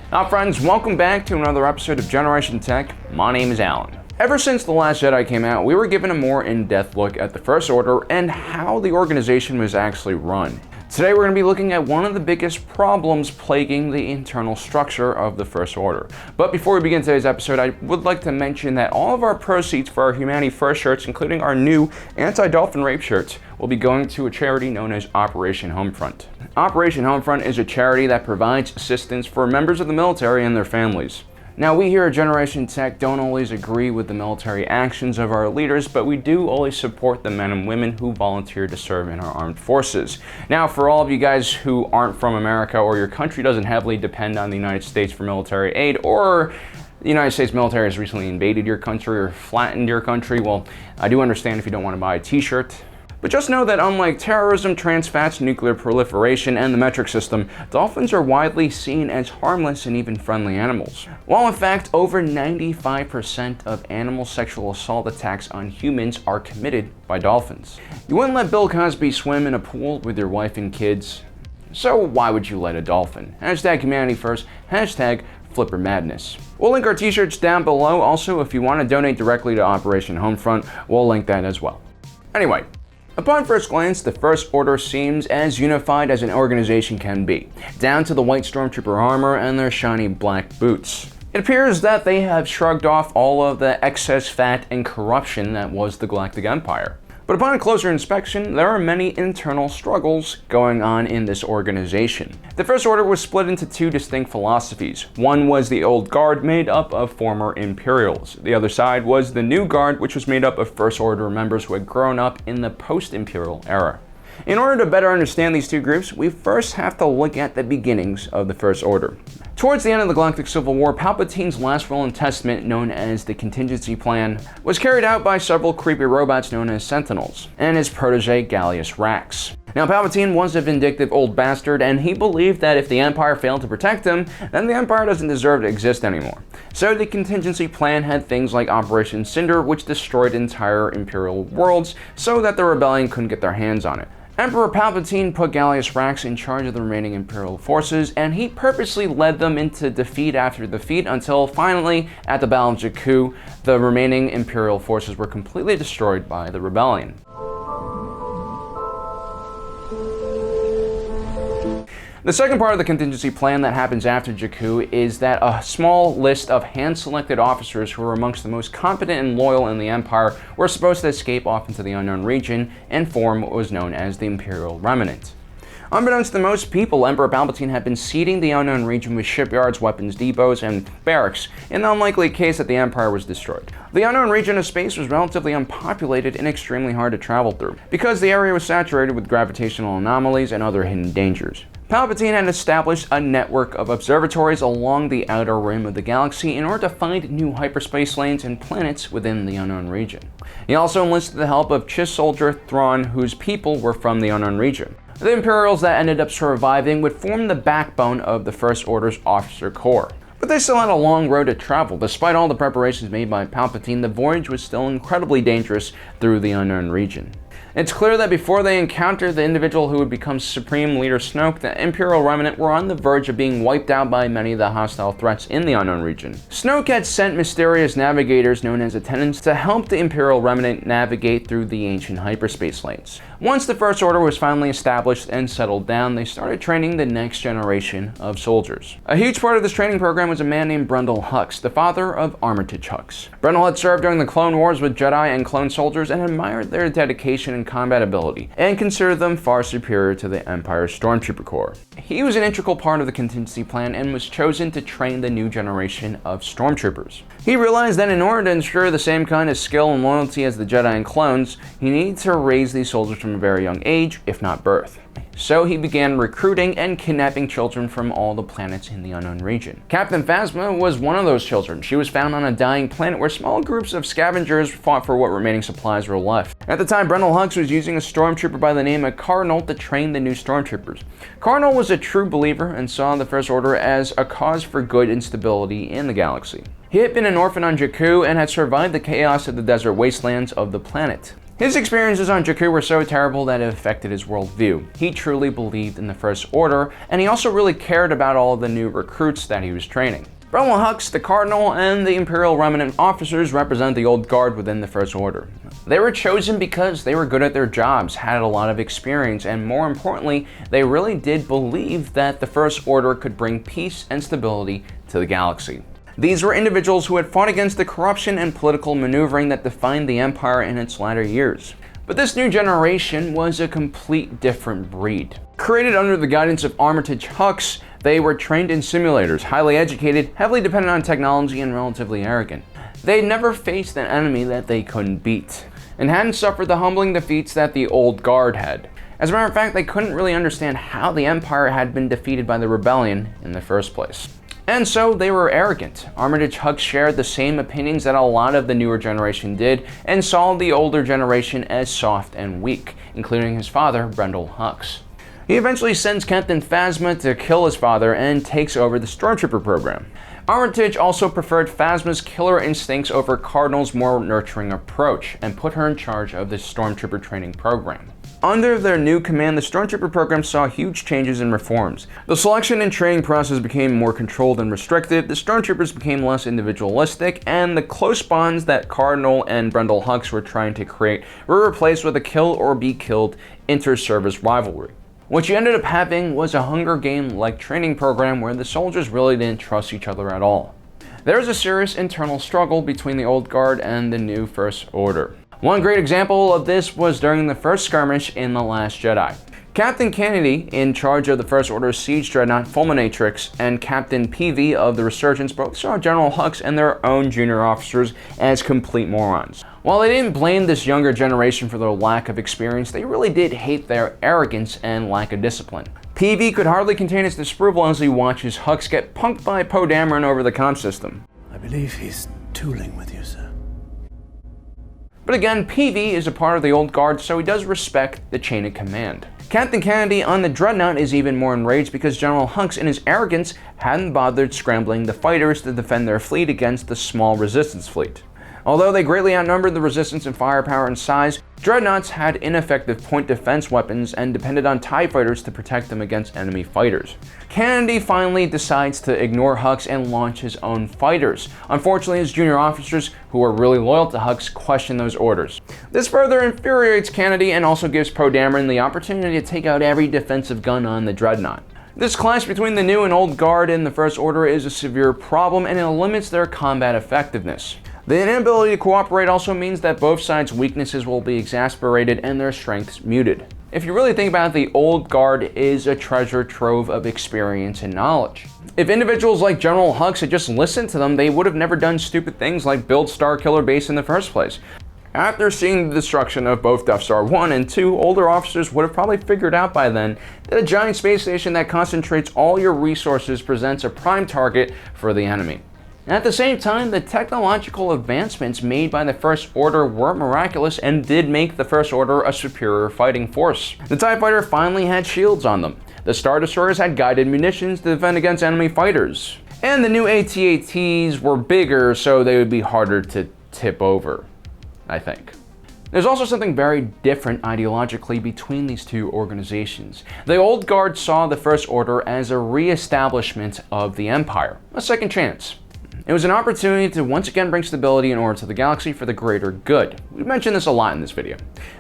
Now friends, welcome back to another episode of Generation Tech. My name is Alan. Ever since The Last Jedi came out, we were given a more in-depth look at the First Order and how the organization was actually run. Today we're going to be looking at one of the biggest problems plaguing the internal structure of the First Order. But before we begin today's episode, I would like to mention that all of our proceeds for our Humanity First shirts, including our new anti-dolphin rape shirts, will be going to a charity known as Operation Homefront. Operation Homefront is a charity that provides assistance for members of the military and their families. Now, we here at Generation Tech don't always agree with the military actions of our leaders, but we do always support the men and women who volunteer to serve in our armed forces. Now, for all of you guys who aren't from America or your country doesn't heavily depend on the United States for military aid, or the United States military has recently invaded your country or flattened your country, well, I do understand if you don't want to buy a t-shirt. But just know that unlike terrorism, trans fats, nuclear proliferation, and the metric system, dolphins are widely seen as harmless and even friendly animals. While in fact, over 95% of animal sexual assault attacks on humans are committed by dolphins. You wouldn't let Bill Cosby swim in a pool with your wife and kids. So why would you let a dolphin? Hashtag humanity first, hashtag Flipper Madness. We'll link our t-shirts down below. Also, if you want to donate directly to Operation Homefront, we'll link that as well. Anyway, upon first glance, the First Order seems as unified as an organization can be, down to the white stormtrooper armor and their shiny black boots. It appears that they have shrugged off all of the excess fat and corruption that was the Galactic Empire. But upon closer inspection, there are many internal struggles going on in this organization. The First Order was split into two distinct philosophies. One was the Old Guard, made up of former Imperials. The other side was the New Guard, which was made up of First Order members who had grown up in the post-Imperial era. In order to better understand these two groups, we first have to look at the beginnings of the First Order. Towards the end of the Galactic Civil War, Palpatine's last will and testament, known as the Contingency Plan, was carried out by several creepy robots known as Sentinels, and his protege Gallius Rax. Now, Palpatine was a vindictive old bastard, and he believed that if the Empire failed to protect him, then the Empire doesn't deserve to exist anymore. So the Contingency Plan had things like Operation Cinder, which destroyed entire Imperial worlds so that the rebellion couldn't get their hands on it. Emperor Palpatine put Gallius Rax in charge of the remaining Imperial forces, and he purposely led them into defeat after defeat until finally, at the Battle of Jakku, the remaining Imperial forces were completely destroyed by the rebellion. The second part of the contingency plan that happens after Jakku is that a small list of hand-selected officers who were amongst the most competent and loyal in the Empire were supposed to escape off into the unknown region and form what was known as the Imperial Remnant. Unbeknownst to most people, Emperor Palpatine had been seeding the unknown region with shipyards, weapons depots, and barracks in the unlikely case that the Empire was destroyed. The unknown region of space was relatively unpopulated and extremely hard to travel through, because the area was saturated with gravitational anomalies and other hidden dangers. Palpatine had established a network of observatories along the outer rim of the galaxy in order to find new hyperspace lanes and planets within the unknown region. He also enlisted the help of Chiss soldier Thrawn, whose people were from the unknown region. The Imperials that ended up surviving would form the backbone of the First Order's officer corps. But they still had a long road to travel. Despite all the preparations made by Palpatine, the voyage was still incredibly dangerous through the unknown region. It's clear that before they encountered the individual who would become Supreme Leader Snoke, the Imperial Remnant were on the verge of being wiped out by many of the hostile threats in the unknown region. Snoke had sent mysterious navigators known as Attendants to help the Imperial Remnant navigate through the ancient hyperspace lanes. Once the First Order was finally established and settled down, they started training the next generation of soldiers. A huge part of this training program was a man named Brendol Hux, the father of Armitage Hux. Brendol had served during the Clone Wars with Jedi and clone soldiers and admired their dedication and combat ability, and considered them far superior to the Empire's Stormtrooper Corps. He was an integral part of the contingency plan and was chosen to train the new generation of Stormtroopers. He realized that in order to ensure the same kind of skill and loyalty as the Jedi and clones, he needed to raise these soldiers from a very young age, if not birth. So he began recruiting and kidnapping children from all the planets in the unknown region. Captain Phasma was one of those children. She was found on a dying planet where small groups of scavengers fought for what remaining supplies were left. At the time, Brendol Hux was using a stormtrooper by the name of Cardinal to train the new stormtroopers. Cardinal was a true believer and saw the First Order as a cause for good and stability in the galaxy. He had been an orphan on Jakku and had survived the chaos of the desert wastelands of the planet. His experiences on Jakku were so terrible that it affected his worldview. He truly believed in the First Order, and he also really cared about all of the new recruits that he was training. Brendel Hux, the Cardinal, and the Imperial Remnant officers represent the Old Guard within the First Order. They were chosen because they were good at their jobs, had a lot of experience, and more importantly, they really did believe that the First Order could bring peace and stability to the galaxy. These were individuals who had fought against the corruption and political maneuvering that defined the Empire in its latter years. But this new generation was a complete different breed. Created under the guidance of Armitage Hux, they were trained in simulators, highly educated, heavily dependent on technology, and relatively arrogant. They never faced an enemy that they couldn't beat, and hadn't suffered the humbling defeats that the Old Guard had. As a matter of fact, they couldn't really understand how the Empire had been defeated by the rebellion in the first place. And so they were arrogant. Armitage Hux shared the same opinions that a lot of the newer generation did, and saw the older generation as soft and weak, including his father, Brendel Hux. He eventually sends Captain Phasma to kill his father and takes over the Stormtrooper program. Armitage also preferred Phasma's killer instincts over Cardinal's more nurturing approach, and put her in charge of the Stormtrooper training program. Under their new command, the Stormtrooper program saw huge changes and reforms. The selection and training process became more controlled and restricted, the Stormtroopers became less individualistic, and the close bonds that Cardinal and Brendel Hux were trying to create were replaced with a kill or be killed inter-service rivalry. What you ended up having was a Hunger Game-like training program where the soldiers really didn't trust each other at all. There was a serious internal struggle between the Old Guard and the new First Order. One great example of this was during the first skirmish in The Last Jedi. Captain Kennedy, in charge of the First Order's siege dreadnought Fulminatrix, and Captain PV of the Resurgence both saw General Hux and their own junior officers as complete morons. While they didn't blame this younger generation for their lack of experience, they really did hate their arrogance and lack of discipline. PV could hardly contain his disapproval as he watches Hux get punked by Poe Dameron over the comm system. I believe he's tooling with you, sir. But again, PV is a part of the Old Guard, so he does respect the chain of command. Captain Kennedy on the Dreadnought is even more enraged because General Hux, in his arrogance, hadn't bothered scrambling the fighters to defend their fleet against the small Resistance fleet. Although they greatly outnumbered the Resistance in firepower and size, Dreadnoughts had ineffective point defense weapons and depended on TIE fighters to protect them against enemy fighters. Kennedy finally decides to ignore Hux and launch his own fighters. Unfortunately, his junior officers, who are really loyal to Hux, question those orders. This further infuriates Kennedy and also gives Poe Dameron the opportunity to take out every defensive gun on the Dreadnought. This clash between the new and Old Guard in the First Order is a severe problem, and it limits their combat effectiveness. The inability to cooperate also means that both sides' weaknesses will be exasperated and their strengths muted. If you really think about it, the Old Guard is a treasure trove of experience and knowledge. If individuals like General Hux had just listened to them, they would have never done stupid things like build Starkiller Base in the first place. After seeing the destruction of both Death Star 1 and 2, older officers would have probably figured out by then that a giant space station that concentrates all your resources presents a prime target for the enemy. At the same time, the technological advancements made by the First Order were miraculous and did make the First Order a superior fighting force. The TIE Fighter finally had shields on them. The Star Destroyers had guided munitions to defend against enemy fighters. And the new AT-ATs were bigger, so they would be harder to tip over, I think. There's also something very different ideologically between these two organizations. The Old Guard saw the First Order as a re-establishment of the Empire, a second chance. It was an opportunity to once again bring stability and order to the galaxy for the greater good. We've mentioned this a lot in this video.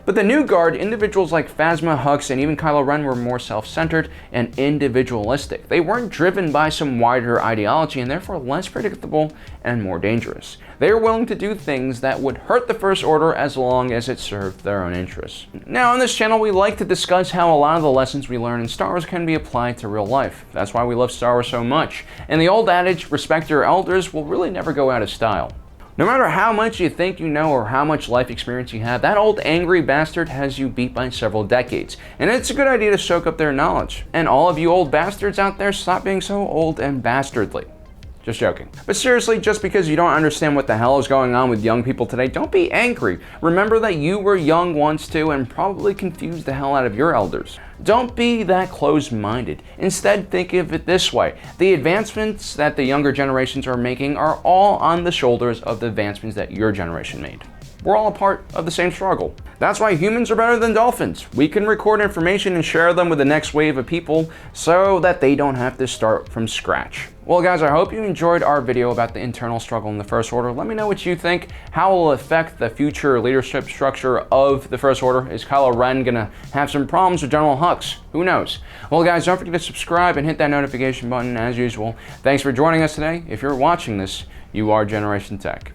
But the New Guard, individuals like Phasma, Hux, and even Kylo Ren were more self-centered and individualistic. They weren't driven by some wider ideology and therefore less predictable and more dangerous. They were willing to do things that would hurt the First Order as long as it served their own interests. Now on this channel we like to discuss how a lot of the lessons we learn in Star Wars can be applied to real life. That's why we love Star Wars so much. And the old adage, respect your elders, will really never go out of style. No matter how much you think you know or how much life experience you have, that old angry bastard has you beat by several decades. And it's a good idea to soak up their knowledge. And all of you old bastards out there, stop being so old and bastardly. Just joking. But seriously, just because you don't understand what the hell is going on with young people today, don't be angry. Remember that you were young once too and probably confused the hell out of your elders. Don't be that closed-minded. Instead, think of it this way. The advancements that the younger generations are making are all on the shoulders of the advancements that your generation made. We're all a part of the same struggle. That's why humans are better than dolphins. We can record information and share them with the next wave of people so that they don't have to start from scratch. Well guys, I hope you enjoyed our video about the internal struggle in the First Order. Let me know what you think. How will it affect the future leadership structure of the First Order? Is Kylo Ren gonna have some problems with General Hux? Who knows? Well guys, don't forget to subscribe and hit that notification button as usual. Thanks for joining us today. If you're watching this, you are Generation Tech.